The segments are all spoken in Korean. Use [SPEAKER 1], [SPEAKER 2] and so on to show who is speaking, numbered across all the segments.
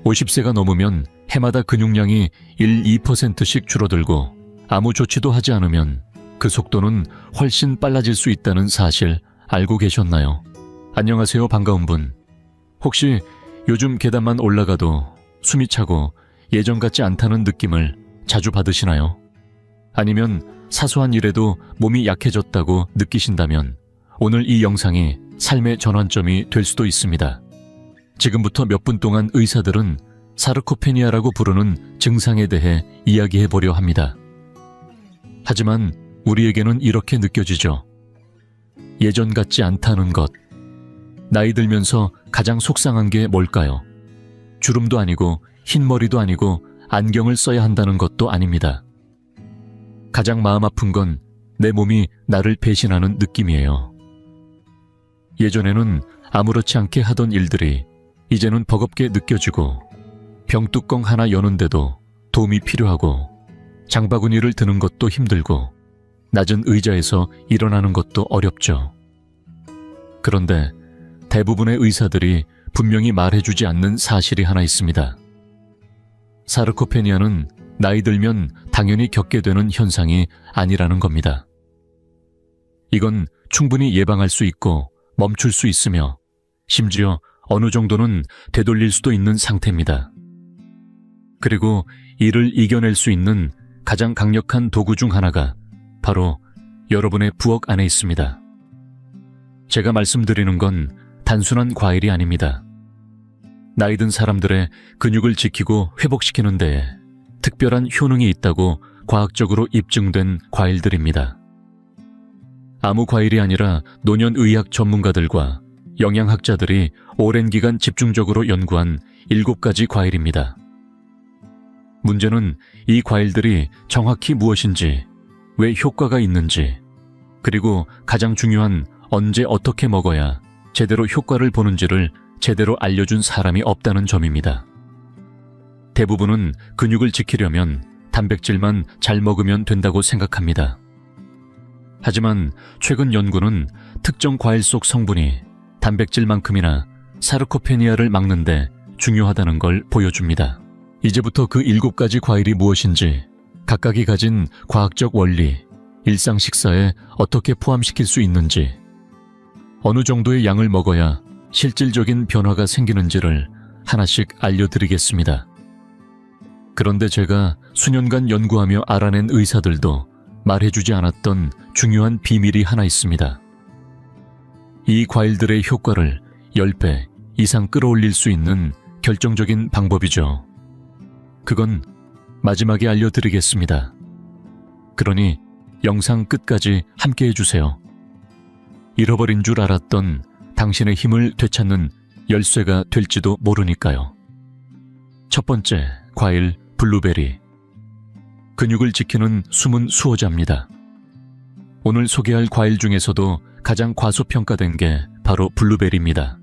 [SPEAKER 1] 50세가 넘으면 해마다 근육량이 1-2%씩 줄어들고 아무 조치도 하지 않으면 그 속도는 훨씬 빨라질 수 있다는 사실 알고 계셨나요? 안녕하세요, 반가운 분. 혹시 요즘 계단만 올라가도 숨이 차고 예전 같지 않다는 느낌을 자주 받으시나요? 아니면 사소한 일에도 몸이 약해졌다고 느끼신다면 오늘 이 영상이 삶의 전환점이 될 수도 있습니다. 지금부터 몇 분 동안 의사들은 사르코페니아라고 부르는 증상에 대해 이야기해 보려 합니다. 하지만 우리에게는 이렇게 느껴지죠. 예전 같지 않다는 것. 나이 들면서 가장 속상한 게 뭘까요? 주름도 아니고 흰머리도 아니고 안경을 써야 한다는 것도 아닙니다. 가장 마음 아픈 건 내 몸이 나를 배신하는 느낌이에요. 예전에는 아무렇지 않게 하던 일들이 이제는 버겁게 느껴지고 병뚜껑 하나 여는데도 도움이 필요하고 장바구니를 드는 것도 힘들고 낮은 의자에서 일어나는 것도 어렵죠. 그런데 대부분의 의사들이 분명히 말해주지 않는 사실이 하나 있습니다. 사르코페니아는 나이 들면 당연히 겪게 되는 현상이 아니라는 겁니다. 이건 충분히 예방할 수 있고 멈출 수 있으며 심지어 어느 정도는 되돌릴 수도 있는 상태입니다. 그리고 이를 이겨낼 수 있는 가장 강력한 도구 중 하나가 바로 여러분의 부엌 안에 있습니다. 제가 말씀드리는 건 단순한 과일이 아닙니다. 나이 든 사람들의 근육을 지키고 회복시키는 데에 특별한 효능이 있다고 과학적으로 입증된 과일들입니다. 아무 과일이 아니라 노년의학 전문가들과 영양학자들이 오랜 기간 집중적으로 연구한 7가지 과일입니다. 문제는 이 과일들이 정확히 무엇인지, 왜 효과가 있는지, 그리고 가장 중요한 언제 어떻게 먹어야 제대로 효과를 보는지를 제대로 알려준 사람이 없다는 점입니다. 대부분은 근육을 지키려면 단백질만 잘 먹으면 된다고 생각합니다. 하지만 최근 연구는 특정 과일 속 성분이 단백질만큼이나 사르코페니아를 막는 데 중요하다는 걸 보여줍니다. 이제부터 그 7가지 과일이 무엇인지, 각각이 가진 과학적 원리, 일상 식사에 어떻게 포함시킬 수 있는지, 어느 정도의 양을 먹어야 실질적인 변화가 생기는지를 하나씩 알려드리겠습니다. 그런데 제가 수년간 연구하며 알아낸 의사들도 말해주지 않았던 중요한 비밀이 하나 있습니다. 이 과일들의 효과를 10배 이상 끌어올릴 수 있는 결정적인 방법이죠. 그건 마지막에 알려드리겠습니다. 그러니 영상 끝까지 함께 해주세요. 잃어버린 줄 알았던 당신의 힘을 되찾는 열쇠가 될지도 모르니까요. 첫 번째, 과일 블루베리. 근육을 지키는 숨은 수호자입니다. 오늘 소개할 과일 중에서도 가장 과소평가된 게 바로 블루베리입니다.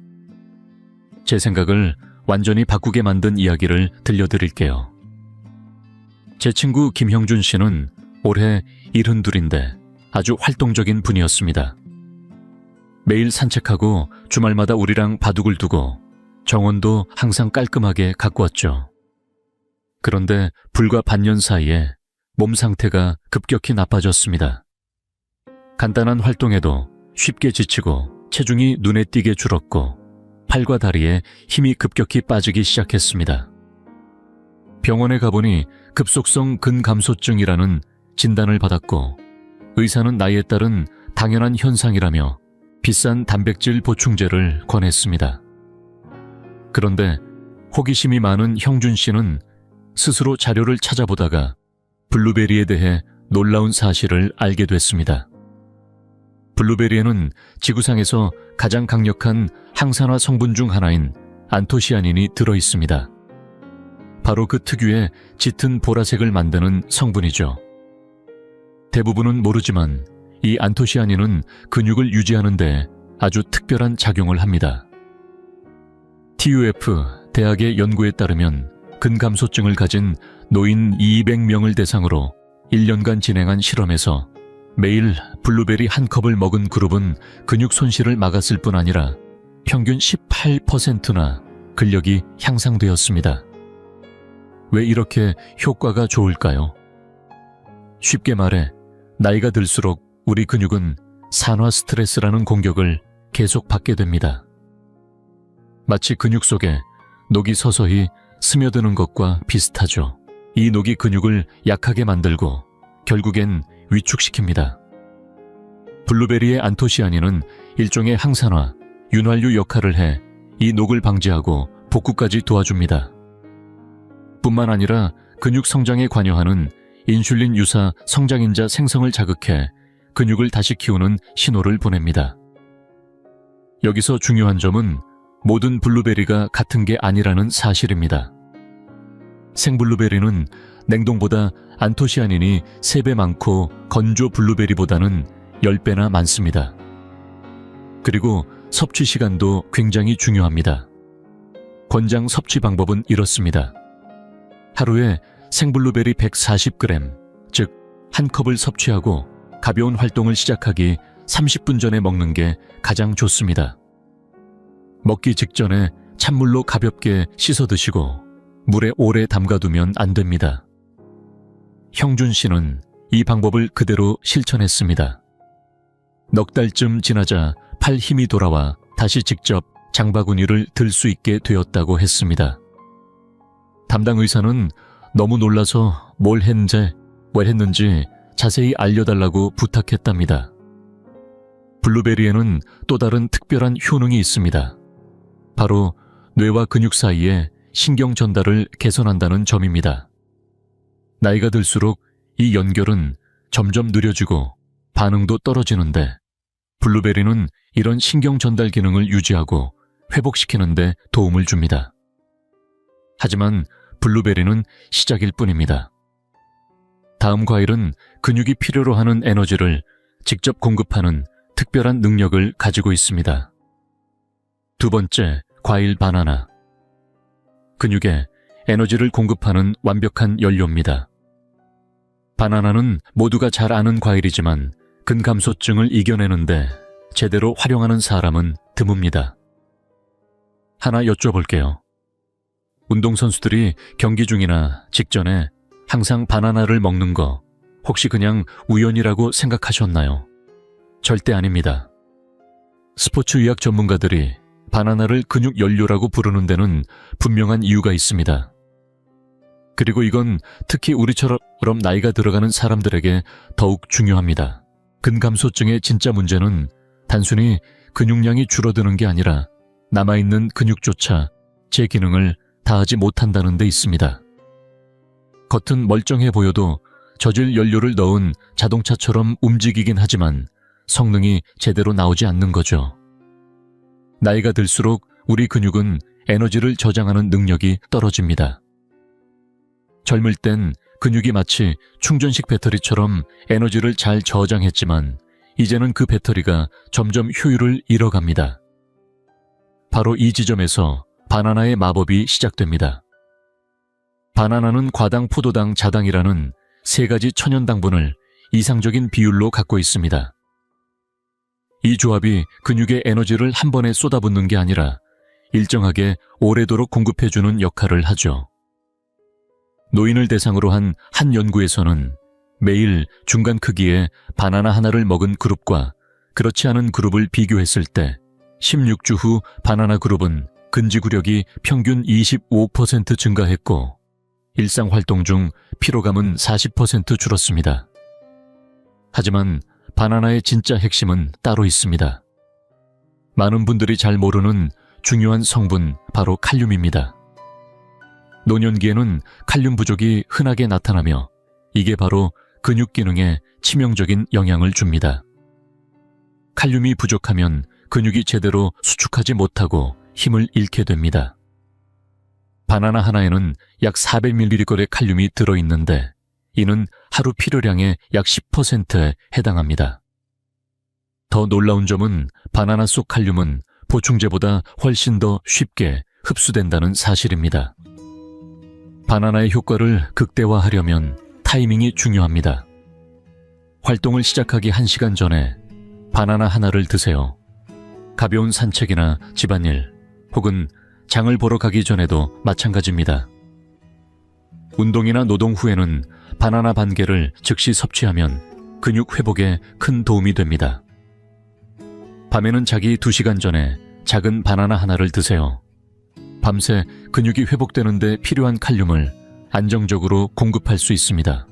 [SPEAKER 1] 제 생각을 완전히 바꾸게 만든 이야기를 들려드릴게요. 제 친구 김형준 씨는 올해 72인데 아주 활동적인 분이었습니다. 매일 산책하고 주말마다 우리랑 바둑을 두고 정원도 항상 깔끔하게 가꾸었죠. 그런데 불과 반년 사이에 몸 상태가 급격히 나빠졌습니다. 간단한 활동에도 쉽게 지치고 체중이 눈에 띄게 줄었고 팔과 다리에 힘이 급격히 빠지기 시작했습니다. 병원에 가보니 급속성 근감소증이라는 진단을 받았고 의사는 나이에 따른 당연한 현상이라며 비싼 단백질 보충제를 권했습니다. 그런데 호기심이 많은 형준 씨는 스스로 자료를 찾아보다가 블루베리에 대해 놀라운 사실을 알게 됐습니다. 블루베리에는 지구상에서 가장 강력한 항산화 성분 중 하나인 안토시아닌이 들어있습니다. 바로 그 특유의 짙은 보라색을 만드는 성분이죠. 대부분은 모르지만 이 안토시아닌은 근육을 유지하는 데 아주 특별한 작용을 합니다. TUF 대학의 연구에 따르면 근감소증을 가진 노인 200명을 대상으로 1년간 진행한 실험에서 매일 블루베리 한 컵을 먹은 그룹은 근육 손실을 막았을 뿐 아니라 평균 18%나 근력이 향상되었습니다. 왜 이렇게 효과가 좋을까요? 쉽게 말해 나이가 들수록 우리 근육은 산화 스트레스라는 공격을 계속 받게 됩니다. 마치 근육 속에 녹이 서서히 스며드는 것과 비슷하죠. 이 녹이 근육을 약하게 만들고 결국엔 위축시킵니다. 블루베리의 안토시아닌은 일종의 항산화, 윤활유 역할을 해 이 녹을 방지하고 복구까지 도와줍니다. 뿐만 아니라 근육 성장에 관여하는 인슐린 유사 성장인자 생성을 자극해 근육을 다시 키우는 신호를 보냅니다. 여기서 중요한 점은 모든 블루베리가 같은 게 아니라는 사실입니다. 생블루베리는 냉동보다 안토시아닌이 3배 많고 건조 블루베리보다는 10배나 많습니다. 그리고 섭취 시간도 굉장히 중요합니다. 권장 섭취 방법은 이렇습니다. 하루에 생블루베리 140g, 즉 한 컵을 섭취하고 가벼운 활동을 시작하기 30분 전에 먹는 게 가장 좋습니다. 먹기 직전에 찬물로 가볍게 씻어 드시고 물에 오래 담가두면 안 됩니다. 형준 씨는 이 방법을 그대로 실천했습니다. 넉 달쯤 지나자 팔 힘이 돌아와 다시 직접 장바구니를 들 수 있게 되었다고 했습니다. 담당 의사는 너무 놀라서 뭘 했는지 자세히 알려달라고 부탁했답니다. 블루베리에는 또 다른 특별한 효능이 있습니다. 바로 뇌와 근육 사이에 신경 전달을 개선한다는 점입니다. 나이가 들수록 이 연결은 점점 느려지고 반응도 떨어지는데 블루베리는 이런 신경 전달 기능을 유지하고 회복시키는 데 도움을 줍니다. 하지만 블루베리는 시작일 뿐입니다. 다음 과일은 근육이 필요로 하는 에너지를 직접 공급하는 특별한 능력을 가지고 있습니다. 두 번째, 과일 바나나. 근육에 에너지를 공급하는 완벽한 연료입니다. 바나나는 모두가 잘 아는 과일이지만 근감소증을 이겨내는데 제대로 활용하는 사람은 드뭅니다. 하나 여쭤볼게요. 운동선수들이 경기 중이나 직전에 항상 바나나를 먹는 거 혹시 그냥 우연이라고 생각하셨나요? 절대 아닙니다. 스포츠의학 전문가들이 바나나를 근육 연료라고 부르는 데는 분명한 이유가 있습니다. 그리고 이건 특히 우리처럼 나이가 들어가는 사람들에게 더욱 중요합니다. 근감소증의 진짜 문제는 단순히 근육량이 줄어드는 게 아니라 남아있는 근육조차 제 기능을 다하지 못한다는 데 있습니다. 겉은 멀쩡해 보여도 저질 연료를 넣은 자동차처럼 움직이긴 하지만 성능이 제대로 나오지 않는 거죠. 나이가 들수록 우리 근육은 에너지를 저장하는 능력이 떨어집니다. 젊을 땐 근육이 마치 충전식 배터리처럼 에너지를 잘 저장했지만 이제는 그 배터리가 점점 효율을 잃어갑니다. 바로 이 지점에서 바나나의 마법이 시작됩니다. 바나나는 과당, 포도당, 자당이라는 3가지 천연당분을 이상적인 비율로 갖고 있습니다. 이 조합이 근육에 에너지를 한 번에 쏟아붓는 게 아니라 일정하게 오래도록 공급해주는 역할을 하죠. 노인을 대상으로 한 연구에서는 매일 중간 크기의 바나나 하나를 먹은 그룹과 그렇지 않은 그룹을 비교했을 때 16주 후 바나나 그룹은 근지구력이 평균 25% 증가했고 일상활동 중 피로감은 40% 줄었습니다. 하지만 바나나의 진짜 핵심은 따로 있습니다. 많은 분들이 잘 모르는 중요한 성분, 바로 칼륨입니다. 노년기에는 칼륨 부족이 흔하게 나타나며 이게 바로 근육 기능에 치명적인 영향을 줍니다. 칼륨이 부족하면 근육이 제대로 수축하지 못하고 힘을 잃게 됩니다. 바나나 하나에는 약 400mg의 칼륨이 들어있는데 이는 하루 필요량의 약 10%에 해당합니다. 더 놀라운 점은 바나나 속 칼륨은 보충제보다 훨씬 더 쉽게 흡수된다는 사실입니다. 바나나의 효과를 극대화하려면 타이밍이 중요합니다. 활동을 시작하기 1시간 전에 바나나 하나를 드세요. 가벼운 산책이나 집안일 혹은 장을 보러 가기 전에도 마찬가지입니다. 운동이나 노동 후에는 바나나 반 개를 즉시 섭취하면 근육 회복에 큰 도움이 됩니다. 밤에는 자기 2시간 전에 작은 바나나 하나를 드세요. 밤새 근육이 회복되는 데 필요한 칼륨을 안정적으로 공급할 수 있습니다.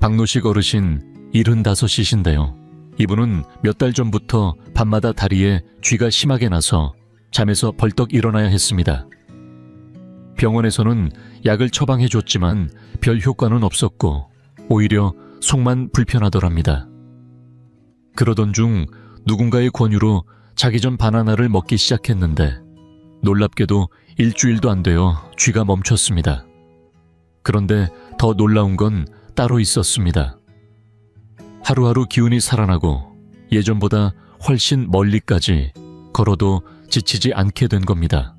[SPEAKER 1] 박노식 어르신 75이신데요. 이분은 몇 달 전부터 밤마다 다리에 쥐가 심하게 나서 잠에서 벌떡 일어나야 했습니다. 병원에서는 약을 처방해줬지만 별 효과는 없었고 오히려 속만 불편하더랍니다. 그러던 중 누군가의 권유로 자기 전 바나나를 먹기 시작했는데 놀랍게도 일주일도 안 되어 쥐가 멈췄습니다. 그런데 더 놀라운 건 따로 있었습니다. 하루하루 기운이 살아나고 예전보다 훨씬 멀리까지 걸어도 지치지 않게 된 겁니다.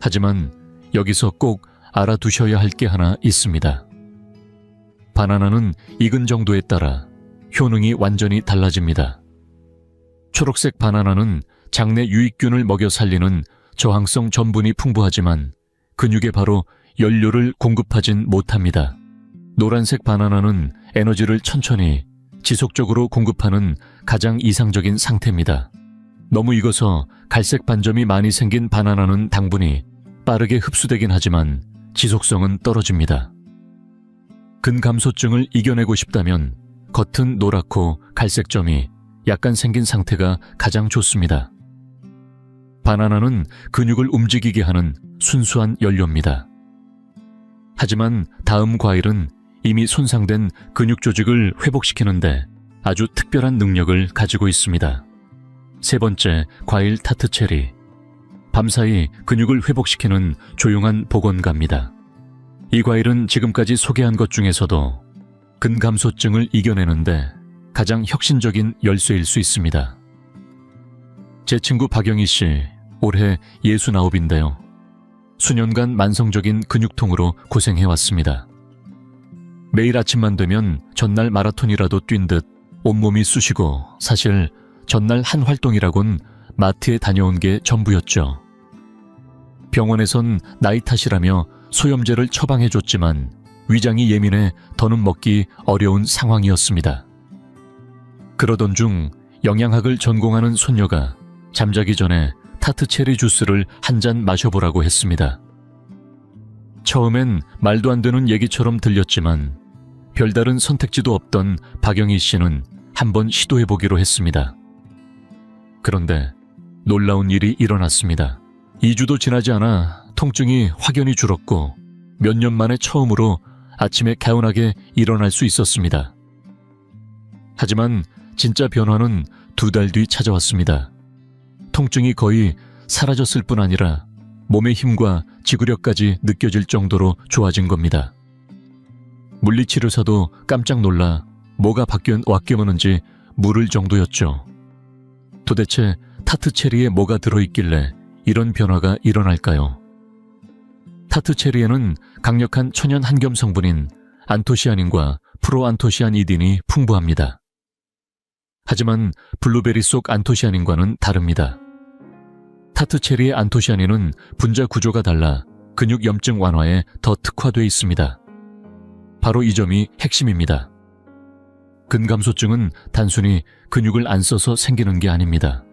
[SPEAKER 1] 하지만 여기서 꼭 알아두셔야 할 게 하나 있습니다. 바나나는 익은 정도에 따라 효능이 완전히 달라집니다. 초록색 바나나는 장내 유익균을 먹여 살리는 저항성 전분이 풍부하지만 근육에 바로 연료를 공급하진 못합니다. 노란색 바나나는 에너지를 천천히 지속적으로 공급하는 가장 이상적인 상태입니다. 너무 익어서 갈색 반점이 많이 생긴 바나나는 당분이 빠르게 흡수되긴 하지만 지속성은 떨어집니다. 근감소증을 이겨내고 싶다면 겉은 노랗고 갈색 점이 약간 생긴 상태가 가장 좋습니다. 바나나는 근육을 움직이게 하는 순수한 연료입니다. 하지만 다음 과일은 이미 손상된 근육 조직을 회복시키는데 아주 특별한 능력을 가지고 있습니다. 세 번째, 과일 타트체리. 밤사이 근육을 회복시키는 조용한 복원가입니다. 이 과일은 지금까지 소개한 것 중에서도 근감소증을 이겨내는데 가장 혁신적인 열쇠일 수 있습니다. 제 친구 박영희 씨, 올해 69인데요. 수년간 만성적인 근육통으로 고생해왔습니다. 매일 아침만 되면 전날 마라톤이라도 뛴 듯 온몸이 쑤시고 사실 전날 한 활동이라곤 마트에 다녀온 게 전부였죠. 병원에선 나이 탓이라며 소염제를 처방해줬지만 위장이 예민해 더는 먹기 어려운 상황이었습니다. 그러던 중 영양학을 전공하는 손녀가 잠자기 전에 타트체리 주스를 한 잔 마셔보라고 했습니다. 처음엔 말도 안 되는 얘기처럼 들렸지만 별다른 선택지도 없던 박영희 씨는 한번 시도해보기로 했습니다. 그런데 놀라운 일이 일어났습니다. 2주도 지나지 않아 통증이 확연히 줄었고 몇 년 만에 처음으로 아침에 개운하게 일어날 수 있었습니다. 하지만 진짜 변화는 2달 뒤 찾아왔습니다. 통증이 거의 사라졌을 뿐 아니라 몸의 힘과 지구력까지 느껴질 정도로 좋아진 겁니다. 물리치료사도 깜짝 놀라 뭐가 바뀌었는지 물을 정도였죠. 도대체 타트체리에 뭐가 들어있길래 이런 변화가 일어날까요? 타트체리에는 강력한 천연 한겸 성분인 안토시아닌과 프로안토시아니딘이 풍부합니다. 하지만 블루베리 속 안토시아닌과는 다릅니다. 타트체리의 안토시아닌은 분자 구조가 달라 근육 염증 완화에 더 특화되어 있습니다. 바로 이 점이 핵심입니다. 근감소증은 단순히 근육을 안 써서 생기는 게 아닙니다.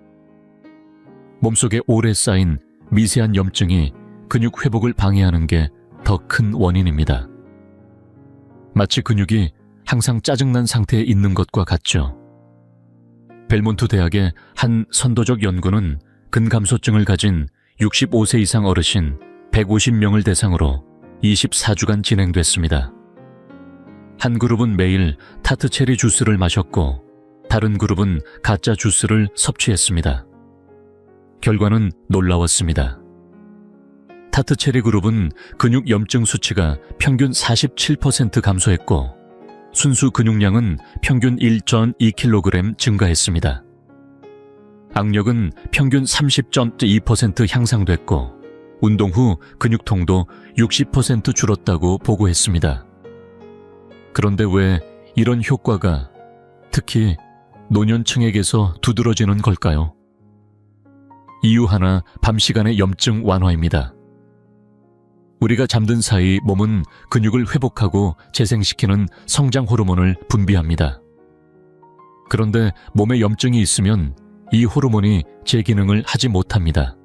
[SPEAKER 1] 몸속에 오래 쌓인 미세한 염증이 근육 회복을 방해하는 게 더 큰 원인입니다. 마치 근육이 항상 짜증난 상태에 있는 것과 같죠. 벨몬트 대학의 한 선도적 연구는 근감소증을 가진 65세 이상 어르신 150명을 대상으로 24주간 진행됐습니다. 한 그룹은 매일 타트체리 주스를 마셨고 다른 그룹은 가짜 주스를 섭취했습니다. 결과는 놀라웠습니다. 타트체리 그룹은 근육 염증 수치가 평균 47% 감소했고 순수 근육량은 평균 1.2kg 증가했습니다. 악력은 평균 30.2% 향상됐고 운동 후 근육통도 60% 줄었다고 보고했습니다. 그런데 왜 이런 효과가 특히 노년층에게서 두드러지는 걸까요? 이유 하나, 밤 시간의 염증 완화입니다. 우리가 잠든 사이 몸은 근육을 회복하고 재생시키는 성장 호르몬을 분비합니다. 그런데 몸에 염증이 있으면 이 호르몬이 제 기능을 하지 못합니다.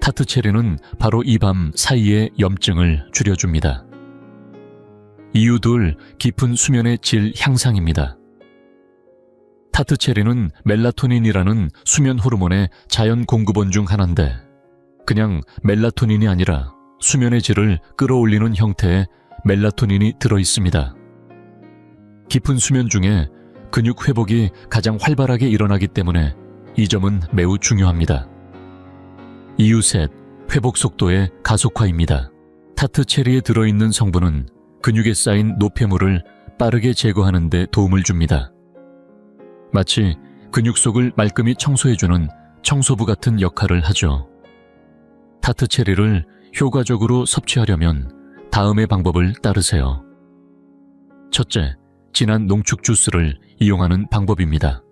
[SPEAKER 1] 타트체리는 바로 이 밤 사이의 염증을 줄여줍니다. 이유 둘, 깊은 수면의 질 향상입니다. 타트체리는 멜라토닌이라는 수면 호르몬의 자연 공급원 중 하나인데 그냥 멜라토닌이 아니라 수면의 질을 끌어올리는 형태의 멜라토닌이 들어있습니다. 깊은 수면 중에 근육 회복이 가장 활발하게 일어나기 때문에 이 점은 매우 중요합니다. 이유 셋, 회복 속도의 가속화입니다. 타트체리에 들어있는 성분은 근육에 쌓인 노폐물을 빠르게 제거하는 데 도움을 줍니다. 마치 근육 속을 말끔히 청소해주는 청소부 같은 역할을 하죠. 타트체리를 효과적으로 섭취하려면 다음의 방법을 따르세요. 첫째, 진한 농축 주스를 이용하는 방법입니다.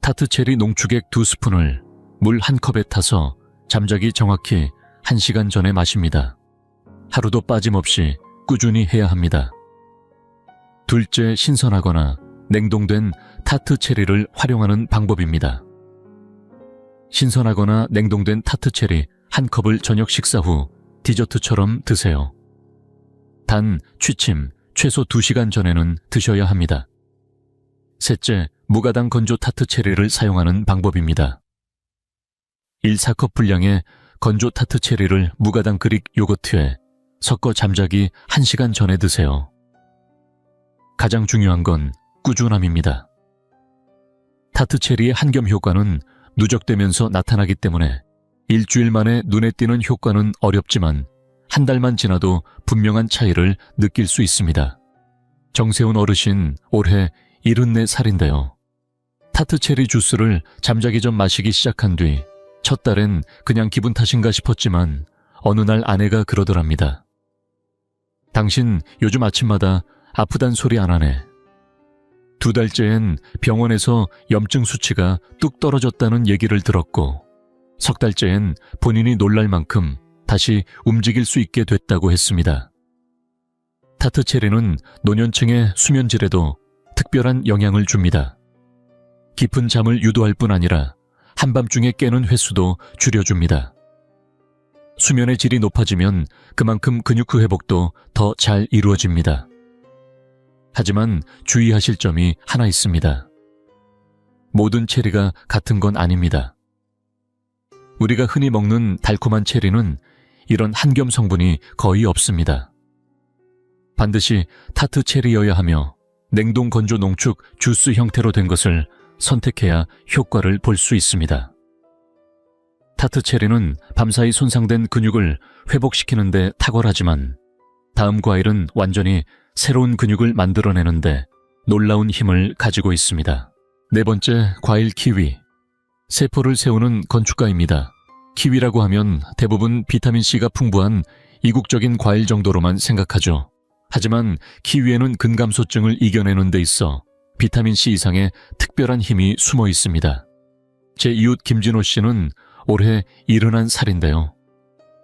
[SPEAKER 1] 타트체리 농축액 2스푼을 물 1컵에 타서 잠자기 정확히 1시간 전에 마십니다. 하루도 빠짐없이 꾸준히 해야 합니다. 둘째, 신선하거나 냉동된 타트체리를 활용하는 방법입니다. 신선하거나 냉동된 타트체리 1컵을 저녁 식사 후 디저트처럼 드세요. 단, 취침 최소 2시간 전에는 드셔야 합니다. 셋째, 무가당 건조 타트체리를 사용하는 방법입니다. 1-4컵 분량의 건조 타트체리를 무가당 그릭 요거트에 섞어 잠자기 1시간 전에 드세요. 가장 중요한 건 꾸준함입니다. 타트체리의 한겸 효과는 누적되면서 나타나기 때문에 일주일 만에 눈에 띄는 효과는 어렵지만 한 달만 지나도 분명한 차이를 느낄 수 있습니다. 정세훈 어르신 올해 74살인데요. 타트체리 주스를 잠자기 전 마시기 시작한 뒤 첫 달엔 그냥 기분 탓인가 싶었지만 어느 날 아내가 그러더랍니다. 당신 요즘 아침마다 아프단 소리 안 하네. 2달째엔 병원에서 염증 수치가 뚝 떨어졌다는 얘기를 들었고 3달째엔 본인이 놀랄 만큼 다시 움직일 수 있게 됐다고 했습니다. 타트체리는 노년층의 수면질에도 특별한 영향을 줍니다. 깊은 잠을 유도할 뿐 아니라 한밤중에 깨는 횟수도 줄여줍니다. 수면의 질이 높아지면 그만큼 근육 회복도 더 잘 이루어집니다. 하지만 주의하실 점이 하나 있습니다. 모든 체리가 같은 건 아닙니다. 우리가 흔히 먹는 달콤한 체리는 이런 한겸 성분이 거의 없습니다. 반드시 타트체리여야 하며 냉동 건조 농축 주스 형태로 된 것을 선택해야 효과를 볼 수 있습니다. 타트체리는 밤사이 손상된 근육을 회복시키는 데 탁월하지만 다음 과일은 완전히 새로운 근육을 만들어내는데 놀라운 힘을 가지고 있습니다. 네 번째, 과일 키위. 세포를 세우는 건축가입니다. 키위라고 하면 대부분 비타민C가 풍부한 이국적인 과일 정도로만 생각하죠. 하지만 키위에는 근감소증을 이겨내는 데 있어 비타민C 이상의 특별한 힘이 숨어 있습니다. 제 이웃 김진호 씨는 올해 71살인데요.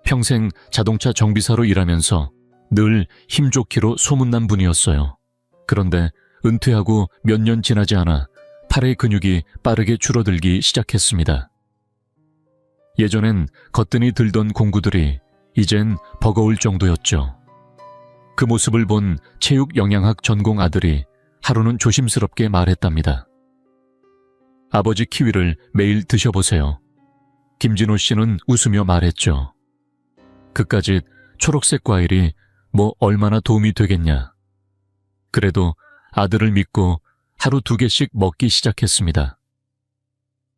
[SPEAKER 1] 평생 자동차 정비사로 일하면서 늘 힘좋기로 소문난 분이었어요. 그런데 은퇴하고 몇 년 지나지 않아 팔의 근육이 빠르게 줄어들기 시작했습니다. 예전엔 거뜬히 들던 공구들이 이젠 버거울 정도였죠. 그 모습을 본 체육영양학 전공 아들이 하루는 조심스럽게 말했답니다. 아버지 키위를 매일 드셔보세요. 김진호 씨는 웃으며 말했죠. 그까짓 초록색 과일이 뭐 얼마나 도움이 되겠냐. 그래도 아들을 믿고 하루 2개씩 먹기 시작했습니다.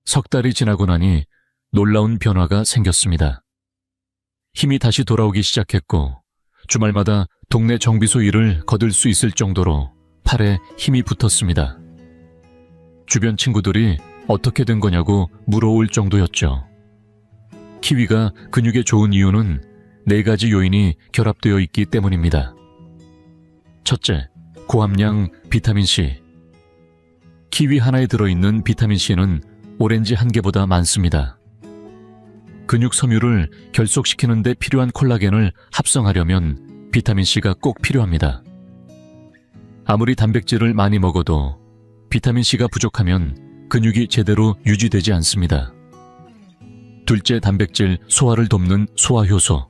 [SPEAKER 1] 3달이 지나고 나니 놀라운 변화가 생겼습니다. 힘이 다시 돌아오기 시작했고 주말마다 동네 정비소 일을 거둘 수 있을 정도로 팔에 힘이 붙었습니다. 주변 친구들이 어떻게 된 거냐고 물어올 정도였죠. 키위가 근육에 좋은 이유는 4가지 요인이 결합되어 있기 때문입니다. 첫째, 고함량 비타민C. 키위 하나에 들어있는 비타민C는 오렌지 1개보다 많습니다. 근육 섬유를 결속시키는 데 필요한 콜라겐을 합성하려면 비타민C가 꼭 필요합니다. 아무리 단백질을 많이 먹어도 비타민C가 부족하면 근육이 제대로 유지되지 않습니다. 둘째, 단백질 소화를 돕는 소화효소.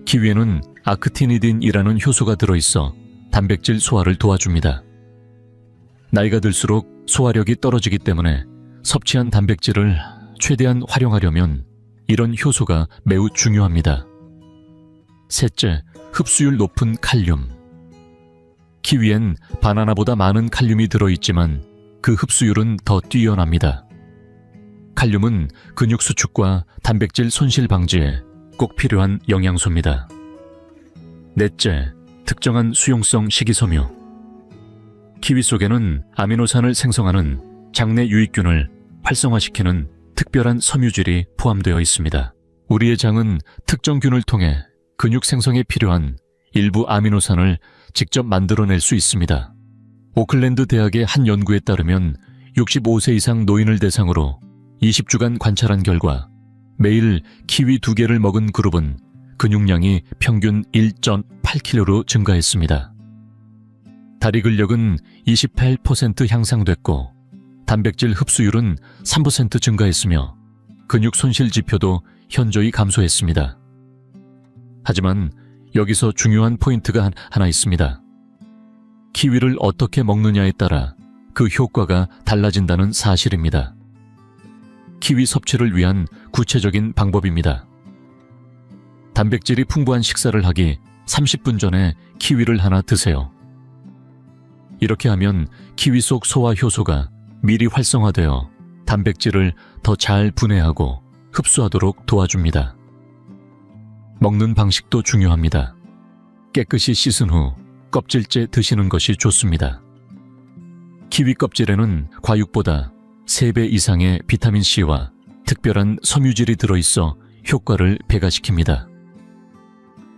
[SPEAKER 1] 키위에는 아크티니딘이라는 효소가 들어있어 단백질 소화를 도와줍니다. 나이가 들수록 소화력이 떨어지기 때문에 섭취한 단백질을 최대한 활용하려면 이런 효소가 매우 중요합니다. 셋째, 흡수율 높은 칼륨. 키위엔 바나나보다 많은 칼륨이 들어있지만 그 흡수율은 더 뛰어납니다. 칼륨은 근육 수축과 단백질 손실 방지에 꼭 필요한 영양소입니다. 넷째, 특정한 수용성 식이섬유. 키위 속에는 아미노산을 생성하는 장내 유익균을 활성화시키는 특별한 섬유질이 포함되어 있습니다. 우리의 장은 특정 균을 통해 근육 생성에 필요한 일부 아미노산을 직접 만들어낼 수 있습니다. 오클랜드 대학의 한 연구에 따르면 65세 이상 노인을 대상으로 20주간 관찰한 결과 매일 키위 2개를 먹은 그룹은 근육량이 평균 1.8kg로 증가했습니다. 다리 근력은 28% 향상됐고 단백질 흡수율은 3% 증가했으며 근육 손실 지표도 현저히 감소했습니다. 하지만 여기서 중요한 포인트가 하나 있습니다. 키위를 어떻게 먹느냐에 따라 그 효과가 달라진다는 사실입니다. 키위 섭취를 위한 구체적인 방법입니다. 단백질이 풍부한 식사를 하기 30분 전에 키위를 하나 드세요. 이렇게 하면 키위 속 소화 효소가 미리 활성화되어 단백질을 더 잘 분해하고 흡수하도록 도와줍니다. 먹는 방식도 중요합니다. 깨끗이 씻은 후 껍질째 드시는 것이 좋습니다. 키위 껍질에는 과육보다 3배 이상의 비타민C와 특별한 섬유질이 들어있어 효과를 배가시킵니다.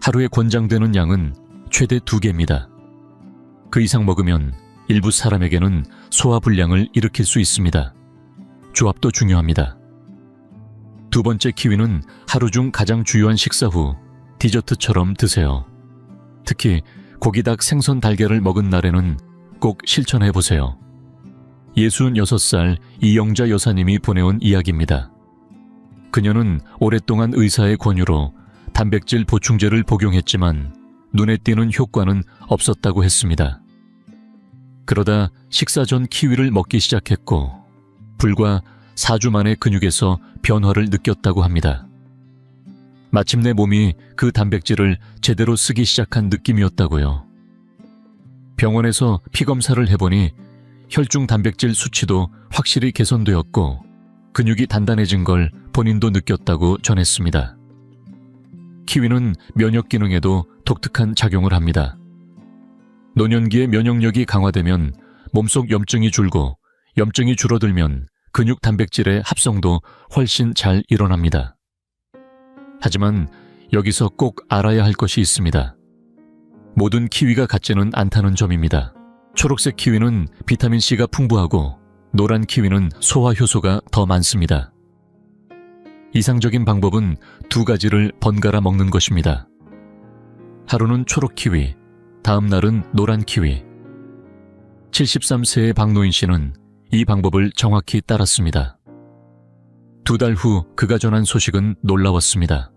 [SPEAKER 1] 하루에 권장되는 양은 최대 2개입니다. 그 이상 먹으면 일부 사람에게는 소화불량을 일으킬 수 있습니다. 조합도 중요합니다. 두 번째, 키위는 하루 중 가장 주요한 식사 후 디저트처럼 드세요. 특히 고기, 닭, 생선, 달걀을 먹은 날에는 꼭 실천해보세요. 66살 이영자 여사님이 보내온 이야기입니다. 그녀는 오랫동안 의사의 권유로 단백질 보충제를 복용했지만 눈에 띄는 효과는 없었다고 했습니다. 그러다 식사 전 키위를 먹기 시작했고 불과 4주 만에 근육에서 변화를 느꼈다고 합니다. 마침내 몸이 그 단백질을 제대로 쓰기 시작한 느낌이었다고요. 병원에서 피검사를 해보니 혈중 단백질 수치도 확실히 개선되었고 근육이 단단해진 걸 본인도 느꼈다고 전했습니다. 키위는 면역 기능에도 독특한 작용을 합니다. 노년기에 면역력이 강화되면 몸속 염증이 줄고 염증이 줄어들면 근육 단백질의 합성도 훨씬 잘 일어납니다. 하지만 여기서 꼭 알아야 할 것이 있습니다. 모든 키위가 같지는 않다는 점입니다. 초록색 키위는 비타민C가 풍부하고 노란 키위는 소화 효소가 더 많습니다. 이상적인 방법은 2가지를 번갈아 먹는 것입니다. 하루는 초록 키위, 다음 날은 노란 키위. 73세의 박노인 씨는 이 방법을 정확히 따랐습니다. 2달 후 그가 전한 소식은 놀라웠습니다.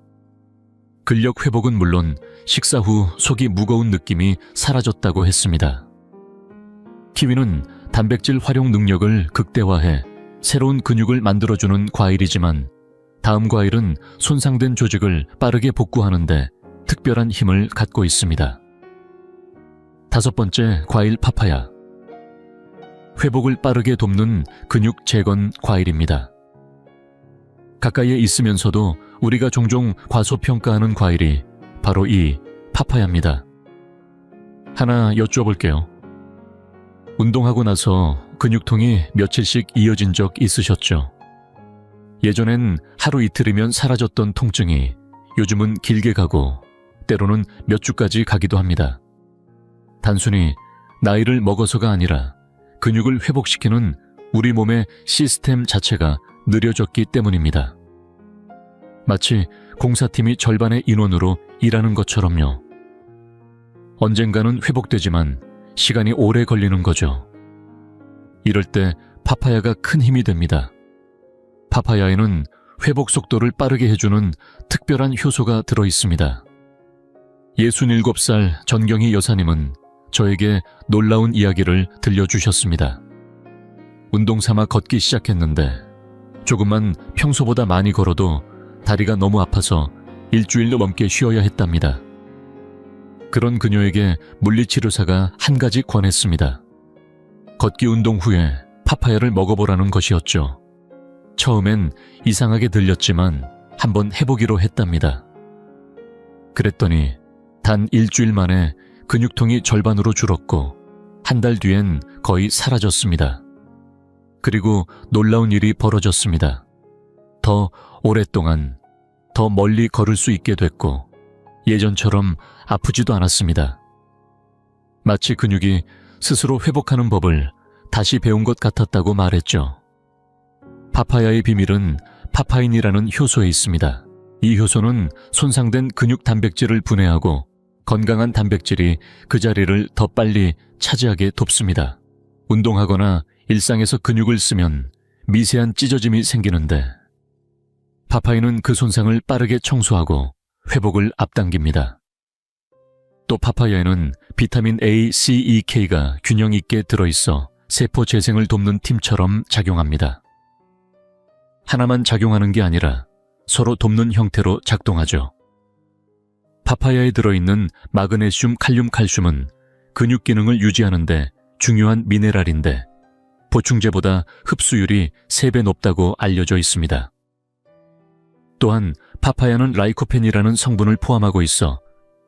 [SPEAKER 1] 근력 회복은 물론 식사 후 속이 무거운 느낌이 사라졌다고 했습니다. 키위는 단백질 활용 능력을 극대화해 새로운 근육을 만들어주는 과일이지만 다음 과일은 손상된 조직을 빠르게 복구하는데 특별한 힘을 갖고 있습니다. 5번째, 과일 파파야. 회복을 빠르게 돕는 근육 재건 과일입니다. 가까이에 있으면서도 우리가 종종 과소평가하는 과일이 바로 이 파파야입니다. 하나 여쭤볼게요. 운동하고 나서 근육통이 며칠씩 이어진 적 있으셨죠? 예전엔 하루 이틀이면 사라졌던 통증이 요즘은 길게 가고 때로는 몇 주까지 가기도 합니다. 단순히 나이를 먹어서가 아니라 근육을 회복시키는 우리 몸의 시스템 자체가 느려졌기 때문입니다. 마치 공사팀이 절반의 인원으로 일하는 것처럼요. 언젠가는 회복되지만 시간이 오래 걸리는 거죠. 이럴 때 파파야가 큰 힘이 됩니다. 파파야에는 회복 속도를 빠르게 해주는 특별한 효소가 들어있습니다. 67살 전경희 여사님은 저에게 놀라운 이야기를 들려주셨습니다. 운동 삼아 걷기 시작했는데 조금만 평소보다 많이 걸어도 다리가 너무 아파서 일주일도 넘게 쉬어야 했답니다. 그런 그녀에게 물리치료사가 한 가지 권했습니다. 걷기 운동 후에 파파야를 먹어보라는 것이었죠. 처음엔 이상하게 들렸지만 한번 해보기로 했답니다. 그랬더니 단 일주일 만에 근육통이 절반으로 줄었고 한 달 뒤엔 거의 사라졌습니다. 그리고 놀라운 일이 벌어졌습니다. 더 오랫동안 더 멀리 걸을 수 있게 됐고 예전처럼 아프지도 않았습니다. 마치 근육이 스스로 회복하는 법을 다시 배운 것 같았다고 말했죠. 파파야의 비밀은 파파인이라는 효소에 있습니다. 이 효소는 손상된 근육 단백질을 분해하고 건강한 단백질이 그 자리를 더 빨리 차지하게 돕습니다. 운동하거나 일상에서 근육을 쓰면 미세한 찢어짐이 생기는데 파파인은 그 손상을 빠르게 청소하고 회복을 앞당깁니다. 또 파파야에는 비타민 A, C, E, K가 균형 있게 들어있어 세포 재생을 돕는 팀처럼 작용합니다. 하나만 작용하는 게 아니라 서로 돕는 형태로 작동하죠. 파파야에 들어있는 마그네슘, 칼륨, 칼슘은 근육 기능을 유지하는 데 중요한 미네랄인데 보충제보다 흡수율이 3배 높다고 알려져 있습니다. 또한 파파야는 라이코펜이라는 성분을 포함하고 있어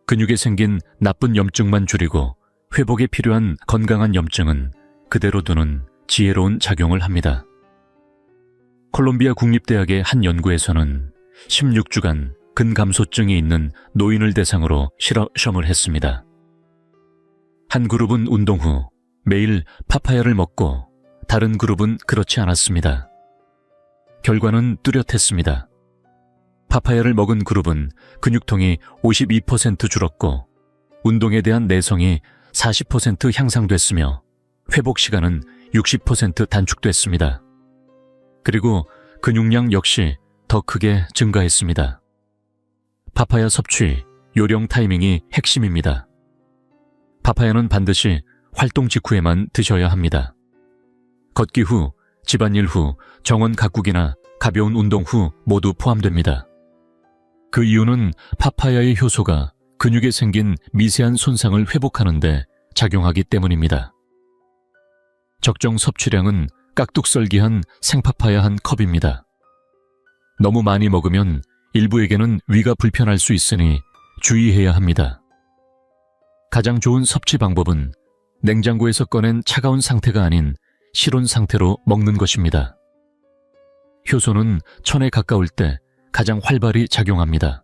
[SPEAKER 1] 근육에 생긴 나쁜 염증만 줄이고 회복에 필요한 건강한 염증은 그대로 두는 지혜로운 작용을 합니다. 콜롬비아 국립대학의 한 연구에서는 16주간 근감소증이 있는 노인을 대상으로 실험을 했습니다. 한 그룹은 운동 후 매일 파파야를 먹고 다른 그룹은 그렇지 않았습니다. 결과는 뚜렷했습니다. 파파야를 먹은 그룹은 근육통이 52% 줄었고 운동에 대한 내성이 40% 향상됐으며 회복 시간은 60% 단축됐습니다. 그리고 근육량 역시 더 크게 증가했습니다. 파파야 섭취, 요령 타이밍이 핵심입니다. 파파야는 반드시 활동 직후에만 드셔야 합니다. 걷기 후, 집안일 후, 정원 가꾸기나 가벼운 운동 후 모두 포함됩니다. 그 이유는 파파야의 효소가 근육에 생긴 미세한 손상을 회복하는 데 작용하기 때문입니다. 적정 섭취량은 깍둑썰기한 생파파야 한 컵입니다. 너무 많이 먹으면 일부에게는 위가 불편할 수 있으니 주의해야 합니다. 가장 좋은 섭취 방법은 냉장고에서 꺼낸 차가운 상태가 아닌 실온 상태로 먹는 것입니다. 효소는 천에 가까울 때 가장 활발히 작용합니다.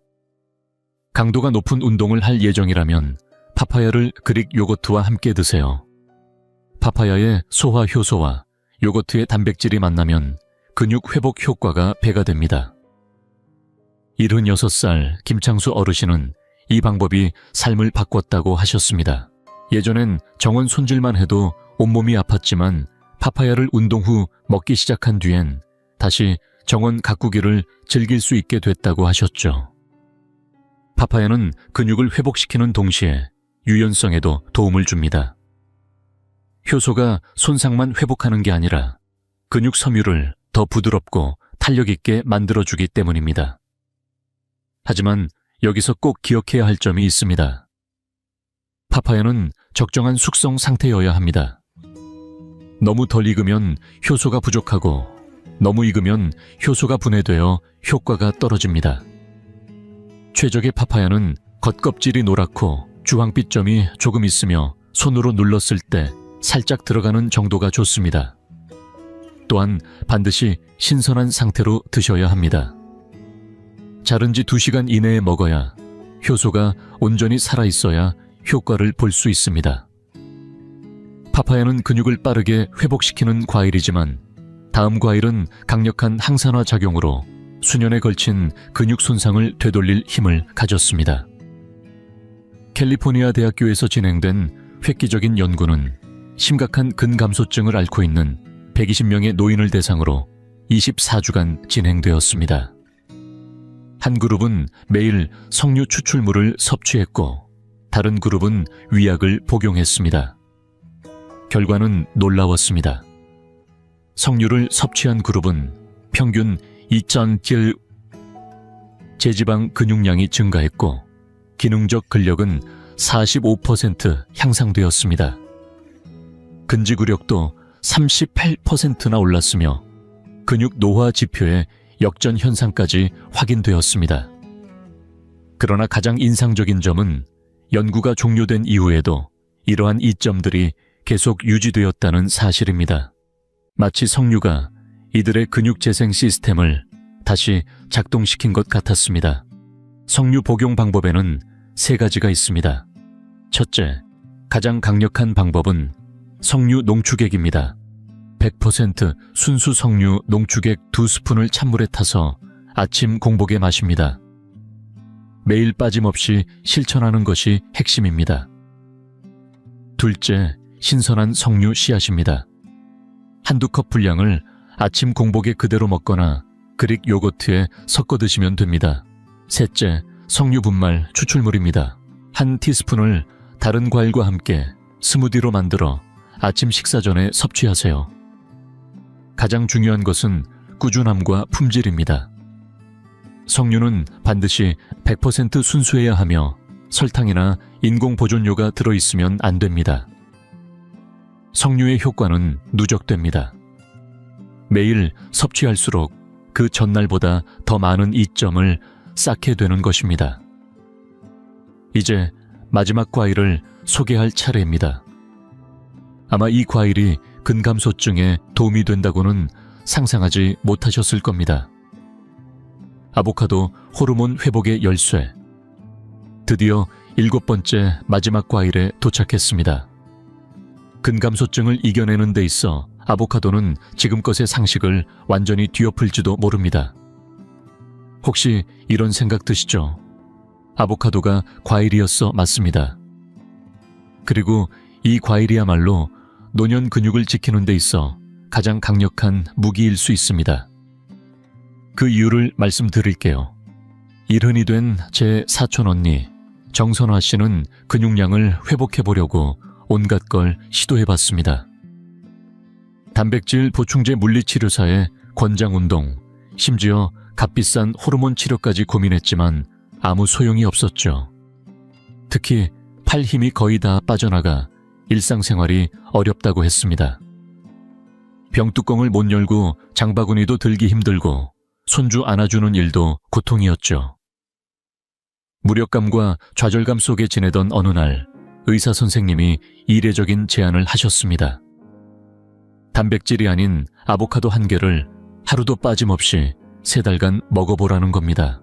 [SPEAKER 1] 강도가 높은 운동을 할 예정이라면 파파야를 그릭 요거트와 함께 드세요. 파파야의 소화 효소와 요거트의 단백질이 만나면 근육 회복 효과가 배가 됩니다. 76살 김창수 어르신은 이 방법이 삶을 바꿨다고 하셨습니다. 예전엔 정원 손질만 해도 온몸이 아팠지만 파파야를 운동 후 먹기 시작한 뒤엔 다시 정원 가꾸기를 즐길 수 있게 됐다고 하셨죠. 파파야는 근육을 회복시키는 동시에 유연성에도 도움을 줍니다. 효소가 손상만 회복하는 게 아니라 근육 섬유를 더 부드럽고 탄력 있게 만들어주기 때문입니다. 하지만 여기서 꼭 기억해야 할 점이 있습니다. 파파야는 적정한 숙성 상태여야 합니다. 너무 덜 익으면 효소가 부족하고 너무 익으면 효소가 분해되어 효과가 떨어집니다. 최적의 파파야는 겉껍질이 노랗고 주황빛 점이 조금 있으며 손으로 눌렀을 때 살짝 들어가는 정도가 좋습니다. 또한 반드시 신선한 상태로 드셔야 합니다. 자른 지 2시간 이내에 먹어야 효소가 온전히 살아있어야 효과를 볼 수 있습니다. 파파야는 근육을 빠르게 회복시키는 과일이지만 다음 과일은 강력한 항산화 작용으로 수년에 걸친 근육 손상을 되돌릴 힘을 가졌습니다. 캘리포니아 대학교에서 진행된 획기적인 연구는 심각한 근감소증을 앓고 있는 120명의 노인을 대상으로 24주간 진행되었습니다. 한 그룹은 매일 석류 추출물을 섭취했고 다른 그룹은 위약을 복용했습니다. 결과는 놀라웠습니다. 석류를 섭취한 그룹은 평균 2.7 제지방 근육량이 증가했고 기능적 근력은 45% 향상되었습니다. 근지구력도 38%나 올랐으며 근육 노화 지표의 역전 현상까지 확인되었습니다. 그러나 가장 인상적인 점은 연구가 종료된 이후에도 이러한 이점들이 계속 유지되었다는 사실입니다. 마치 석류가 이들의 근육 재생 시스템을 다시 작동시킨 것 같았습니다. 석류 복용 방법에는 3가지가 있습니다. 첫째, 가장 강력한 방법은 석류 농축액입니다. 100% 순수 석류 농축액 2스푼을 찬물에 타서 아침 공복에 마십니다. 매일 빠짐없이 실천하는 것이 핵심입니다. 둘째, 신선한 석류 씨앗입니다. 한두 컵 분량을 아침 공복에 그대로 먹거나 그릭 요거트에 섞어 드시면 됩니다. 셋째, 석류 분말 추출물입니다. 한 티스푼을 다른 과일과 함께 스무디로 만들어 아침 식사 전에 섭취하세요. 가장 중요한 것은 꾸준함과 품질입니다. 석류는 반드시 100% 순수해야 하며 설탕이나 인공 보존료가 들어있으면 안 됩니다. 석류의 효과는 누적됩니다. 매일 섭취할수록 그 전날보다 더 많은 이점을 쌓게 되는 것입니다. 이제 마지막 과일을 소개할 차례입니다. 아마 이 과일이 근감소증에 도움이 된다고는 상상하지 못하셨을 겁니다. 아보카도 호르몬 회복의 열쇠. 드디어 7번째 마지막 과일에 도착했습니다. 근감소증을 이겨내는 데 있어 아보카도는 지금껏의 상식을 완전히 뒤엎을지도 모릅니다. 혹시 이런 생각 드시죠? 아보카도가 과일이었어 맞습니다. 그리고 이 과일이야말로 노년 근육을 지키는 데 있어 가장 강력한 무기일 수 있습니다. 그 이유를 말씀드릴게요. 일흔이 된 제 사촌 언니 정선화 씨는 근육량을 회복해보려고 온갖 걸 시도해봤습니다. 단백질 보충제 물리치료사의 권장운동, 심지어 값비싼 호르몬 치료까지 고민했지만 아무 소용이 없었죠. 특히 팔 힘이 거의 다 빠져나가 일상생활이 어렵다고 했습니다. 병뚜껑을 못 열고 장바구니도 들기 힘들고 손주 안아주는 일도 고통이었죠. 무력감과 좌절감 속에 지내던 어느 날 의사 선생님이 이례적인 제안을 하셨습니다. 단백질이 아닌 아보카도 1개를 하루도 빠짐없이 3달간 먹어보라는 겁니다.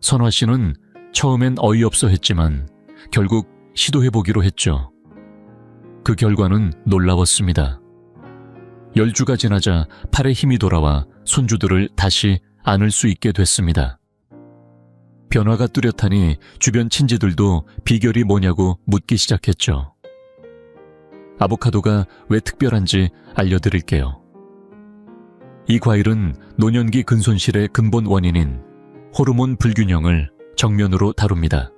[SPEAKER 1] 선화 씨는 처음엔 어이없어 했지만 결국 시도해보기로 했죠. 그 결과는 놀라웠습니다. 10주가 지나자 팔에 힘이 돌아와 손주들을 다시 안을 수 있게 됐습니다. 변화가 뚜렷하니 주변 친지들도 비결이 뭐냐고 묻기 시작했죠. 아보카도가 왜 특별한지 알려드릴게요. 이 과일은 노년기 근손실의 근본 원인인 호르몬 불균형을 정면으로 다룹니다.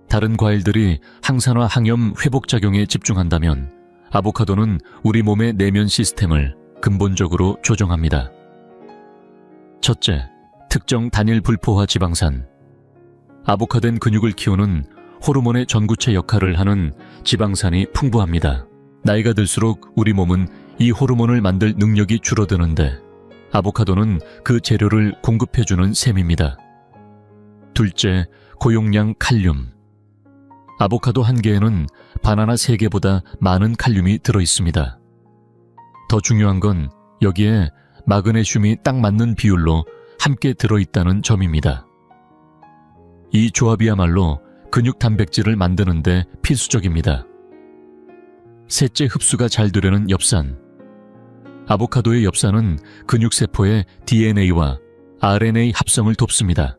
[SPEAKER 1] 다른 과일들이 항산화 항염 회복작용에 집중한다면 아보카도는 우리 몸의 내면 시스템을 근본적으로 조정합니다. 첫째, 특정 단일 불포화 지방산. 아보카도엔 근육을 키우는 호르몬의 전구체 역할을 하는 지방산이 풍부합니다. 나이가 들수록 우리 몸은 이 호르몬을 만들 능력이 줄어드는데 아보카도는 그 재료를 공급해주는 셈입니다. 둘째, 고용량 칼륨. 아보카도 1개에는 바나나 3개보다 많은 칼륨이 들어있습니다. 더 중요한 건 여기에 마그네슘이 딱 맞는 비율로 함께 들어있다는 점입니다. 이 조합이야말로 근육 단백질을 만드는 데 필수적입니다. 셋째, 흡수가 잘 되려는 엽산. 아보카도의 엽산은 근육세포의 DNA와 RNA 합성을 돕습니다.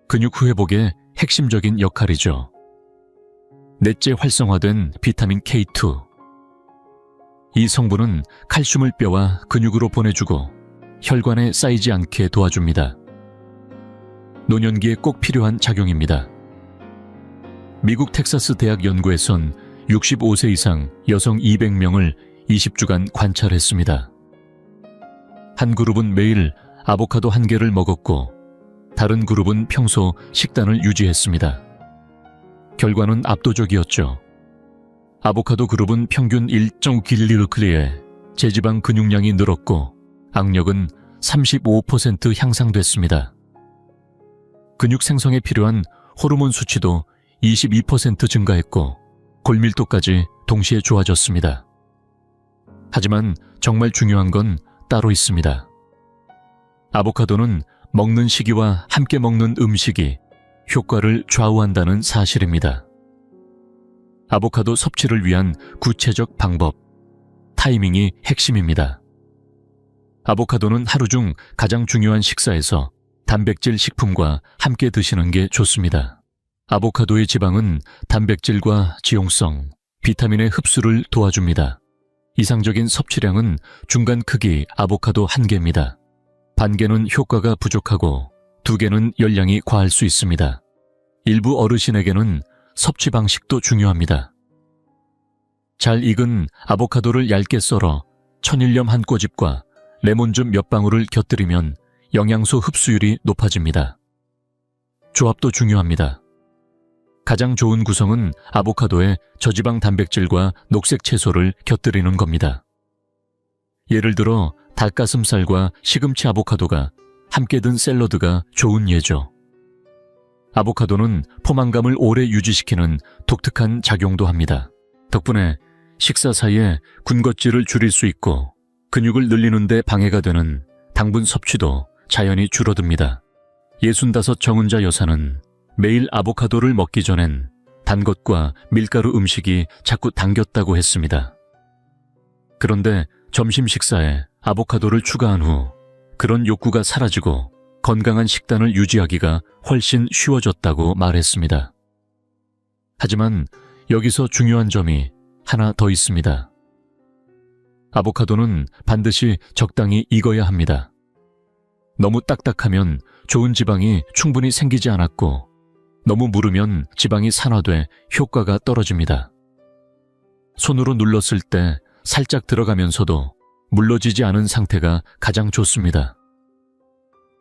[SPEAKER 1] 근육 회복의 핵심적인 역할이죠. 넷째 활성화된 비타민 K2. 이 성분은 칼슘을 뼈와 근육으로 보내주고 혈관에 쌓이지 않게 도와줍니다. 노년기에 꼭 필요한 작용입니다. 미국 텍사스 대학 연구에선 65세 이상 여성 200명을 20주간 관찰했습니다. 한 그룹은 매일 아보카도 1개를 먹었고 다른 그룹은 평소 식단을 유지했습니다. 결과는 압도적이었죠. 아보카도 그룹은 평균 1.9kcal에 제지방 근육량이 늘었고 악력은 35% 향상됐습니다. 근육 생성에 필요한 호르몬 수치도 22% 증가했고 골밀도까지 동시에 좋아졌습니다. 하지만 정말 중요한 건 따로 있습니다. 아보카도는 먹는 시기와 함께 먹는 음식이 효과를 좌우한다는 사실입니다. 아보카도 섭취를 위한 구체적 방법, 타이밍이 핵심입니다. 아보카도는 하루 중 가장 중요한 식사에서 단백질 식품과 함께 드시는 게 좋습니다. 아보카도의 지방은 단백질과 지용성, 비타민의 흡수를 도와줍니다. 이상적인 섭취량은 중간 크기 아보카도 1개입니다. 반 개는 효과가 부족하고 2개는 열량이 과할 수 있습니다. 일부 어르신에게는 섭취 방식도 중요합니다. 잘 익은 아보카도를 얇게 썰어 천일염 한 꼬집과 레몬즙 몇 방울을 곁들이면 영양소 흡수율이 높아집니다. 조합도 중요합니다. 가장 좋은 구성은 아보카도에 저지방 단백질과 녹색 채소를 곁들이는 겁니다. 예를 들어 닭가슴살과 시금치 아보카도가 함께 든 샐러드가 좋은 예죠. 아보카도는 포만감을 오래 유지시키는 독특한 작용도 합니다. 덕분에 식사 사이에 군것질을 줄일 수 있고 근육을 늘리는 데 방해가 되는 당분 섭취도 자연히 줄어듭니다. 65 정은자 여사는 매일 아보카도를 먹기 전엔 단 것과 밀가루 음식이 자꾸 당겼다고 했습니다. 그런데 점심 식사에 아보카도를 추가한 후 그런 욕구가 사라지고 건강한 식단을 유지하기가 훨씬 쉬워졌다고 말했습니다. 하지만 여기서 중요한 점이 하나 더 있습니다. 아보카도는 반드시 적당히 익어야 합니다. 너무 딱딱하면 좋은 지방이 충분히 생기지 않았고 너무 무르면 지방이 산화돼 효과가 떨어집니다. 손으로 눌렀을 때 살짝 들어가면서도 물러지지 않은 상태가 가장 좋습니다.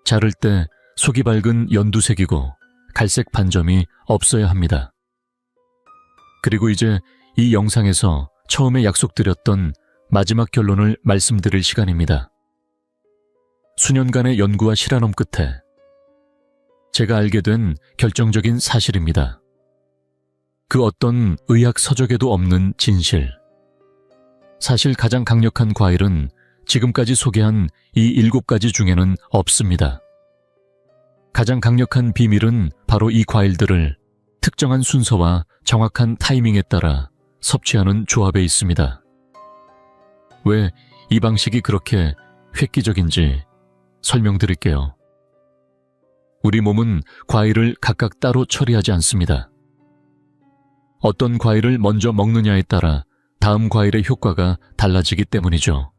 [SPEAKER 1] 자를 때 속이 밝은 연두색이고 갈색 반점이 없어야 합니다. 그리고 이제 이 영상에서 처음에 약속드렸던 마지막 결론을 말씀드릴 시간입니다. 수년간의 연구와 실험험 끝에 제가 알게 된 결정적인 사실입니다. 그 어떤 의학 서적에도 없는 진실. 사실 가장 강력한 과일은 지금까지 소개한 이 7가지 중에는 없습니다. 가장 강력한 비밀은 바로 이 과일들을 특정한 순서와 정확한 타이밍에 따라 섭취하는 조합에 있습니다. 왜 이 방식이 그렇게 획기적인지 설명드릴게요. 우리 몸은 과일을 각각 따로 처리하지 않습니다. 어떤 과일을 먼저 먹느냐에 따라 다음 과일의 효과가 달라지기 때문이죠.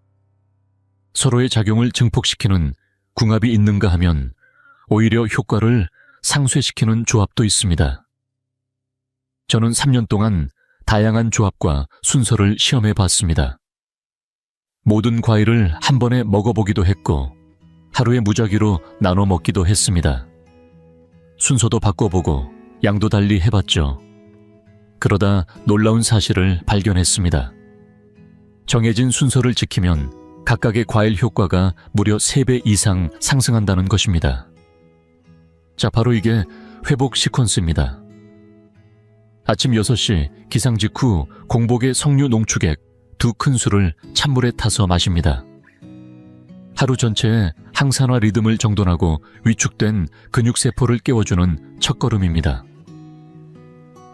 [SPEAKER 1] 서로의 작용을 증폭시키는 궁합이 있는가 하면 오히려 효과를 상쇄시키는 조합도 있습니다. 저는 3년 동안 다양한 조합과 순서를 시험해 봤습니다. 모든 과일을 한 번에 먹어보기도 했고 하루에 무작위로 나눠 먹기도 했습니다. 순서도 바꿔보고 양도 달리 해봤죠. 그러다 놀라운 사실을 발견했습니다. 정해진 순서를 지키면 각각의 과일 효과가 무려 3배 이상 상승한다는 것입니다. 자, 바로 이게 회복 시퀀스입니다. 아침 6시 기상 직후 공복의 석류 농축액 2큰술을 찬물에 타서 마십니다. 하루 전체에 항산화 리듬을 정돈하고 위축된 근육세포를 깨워주는 첫걸음입니다.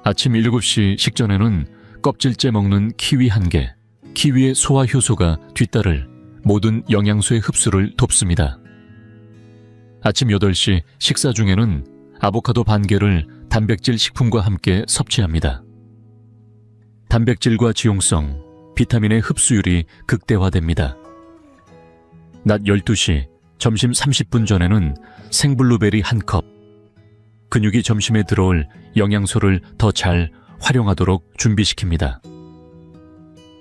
[SPEAKER 1] 아침 7시 식전에는 껍질째 먹는 키위 1개, 키위의 소화 효소가 뒤따를 모든 영양소의 흡수를 돕습니다. 아침 8시 식사 중에는 아보카도 반 개를 단백질 식품과 함께 섭취합니다. 단백질과 지용성, 비타민의 흡수율이 극대화됩니다. 낮 12시 점심 30분 전에는 생블루베리 1컵, 근육이 점심에 들어올 영양소를 더 잘 활용하도록 준비시킵니다.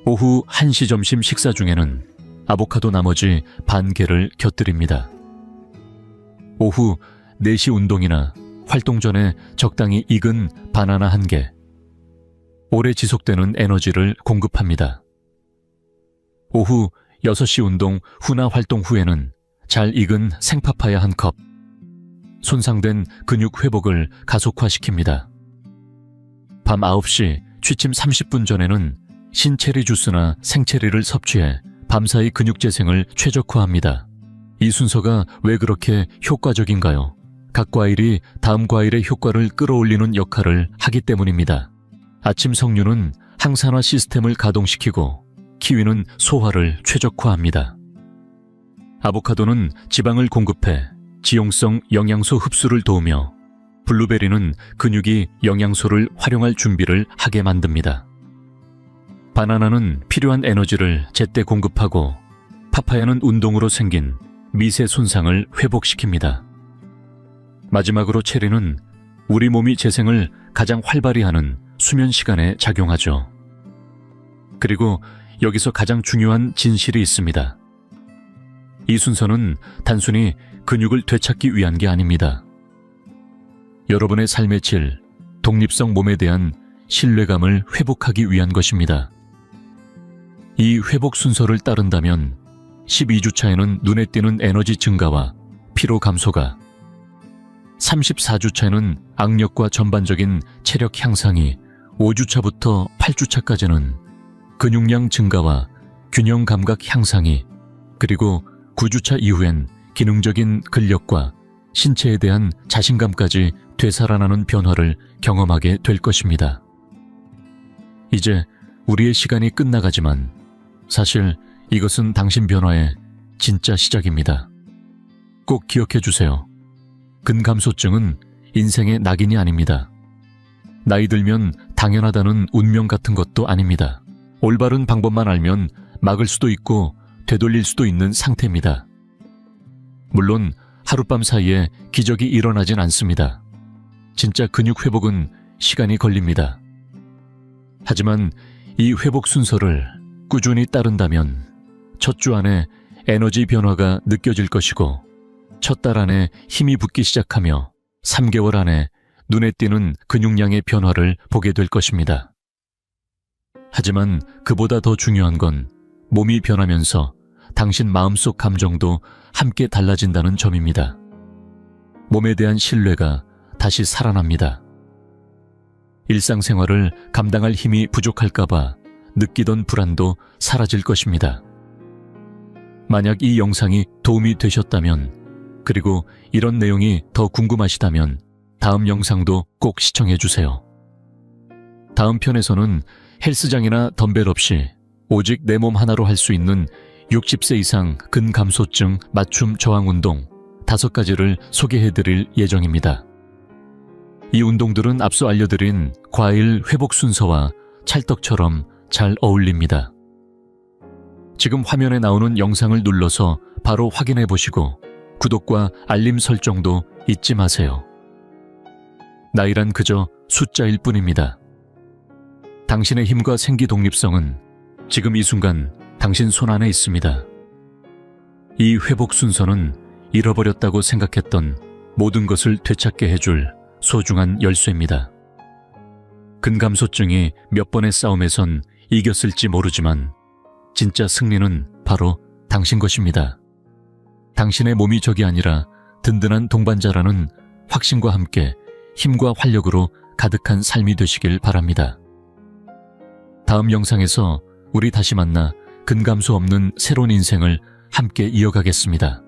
[SPEAKER 1] 오후 1시 점심 식사 중에는 아보카도 나머지 반 개를 곁들입니다. 오후 4시 운동이나 활동 전에 적당히 익은 바나나 1개, 오래 지속되는 에너지를 공급합니다. 오후 6시 운동 후나 활동 후에는 잘 익은 생파파야 1컵, 손상된 근육 회복을 가속화시킵니다. 밤 9시 취침 30분 전에는 신체리 주스나 생체리를 섭취해 밤사이 근육 재생을 최적화합니다. 이 순서가 왜 그렇게 효과적인가요? 각 과일이 다음 과일의 효과를 끌어올리는 역할을 하기 때문입니다. 아침 석류는 항산화 시스템을 가동시키고 키위는 소화를 최적화합니다. 아보카도는 지방을 공급해 지용성 영양소 흡수를 도우며 블루베리는 근육이 영양소를 활용할 준비를 하게 만듭니다. 바나나는 필요한 에너지를 제때 공급하고 파파야는 운동으로 생긴 미세 손상을 회복시킵니다. 마지막으로 체리는 우리 몸이 재생을 가장 활발히 하는 수면 시간에 작용하죠. 그리고 여기서 가장 중요한 진실이 있습니다. 이 순서는 단순히 근육을 되찾기 위한 게 아닙니다. 여러분의 삶의 질, 독립성 몸에 대한 신뢰감을 회복하기 위한 것입니다. 이 회복 순서를 따른다면 12주차에는 눈에 띄는 에너지 증가와 피로 감소가, 34주차에는 악력과 전반적인 체력 향상이, 5주차부터 8주차까지는 근육량 증가와 균형 감각 향상이, 그리고 9주차 이후엔 기능적인 근력과 신체에 대한 자신감까지 되살아나는 변화를 경험하게 될 것입니다. 이제 우리의 시간이 끝나가지만 사실 이것은 당신 변화의 진짜 시작입니다. 꼭 기억해 주세요. 근감소증은 인생의 낙인이 아닙니다. 나이 들면 당연하다는 운명 같은 것도 아닙니다. 올바른 방법만 알면 막을 수도 있고 되돌릴 수도 있는 상태입니다. 물론 하룻밤 사이에 기적이 일어나진 않습니다. 진짜 근육 회복은 시간이 걸립니다. 하지만 이 회복 순서를 꾸준히 따른다면 첫 주 안에 에너지 변화가 느껴질 것이고, 첫 달 안에 힘이 붙기 시작하며 3개월 안에 눈에 띄는 근육량의 변화를 보게 될 것입니다. 하지만 그보다 더 중요한 건 몸이 변하면서 당신 마음속 감정도 함께 달라진다는 점입니다. 몸에 대한 신뢰가 다시 살아납니다. 일상생활을 감당할 힘이 부족할까봐 느끼던 불안도 사라질 것입니다. 만약 이 영상이 도움이 되셨다면, 그리고 이런 내용이 더 궁금하시다면 다음 영상도 꼭 시청해주세요. 다음 편에서는 헬스장이나 덤벨 없이 오직 내 몸 하나로 할 수 있는 60세 이상 근감소증 맞춤 저항 운동 5가지를 소개해드릴 예정입니다. 이 운동들은 앞서 알려드린 과일 회복 순서와 찰떡처럼 잘 어울립니다. 지금 화면에 나오는 영상을 눌러서 바로 확인해 보시고 구독과 알림 설정도 잊지 마세요. 나이란 그저 숫자일 뿐입니다. 당신의 힘과 생기 독립성은 지금 이 순간 당신 손 안에 있습니다. 이 회복 순서는 잃어버렸다고 생각했던 모든 것을 되찾게 해줄 소중한 열쇠입니다. 근감소증이 몇 번의 싸움에선 이겼을지 모르지만 진짜 승리는 바로 당신 것입니다. 당신의 몸이 적이 아니라 든든한 동반자라는 확신과 함께 힘과 활력으로 가득한 삶이 되시길 바랍니다. 다음 영상에서 우리 다시 만나 근감소 없는 새로운 인생을 함께 이어가겠습니다.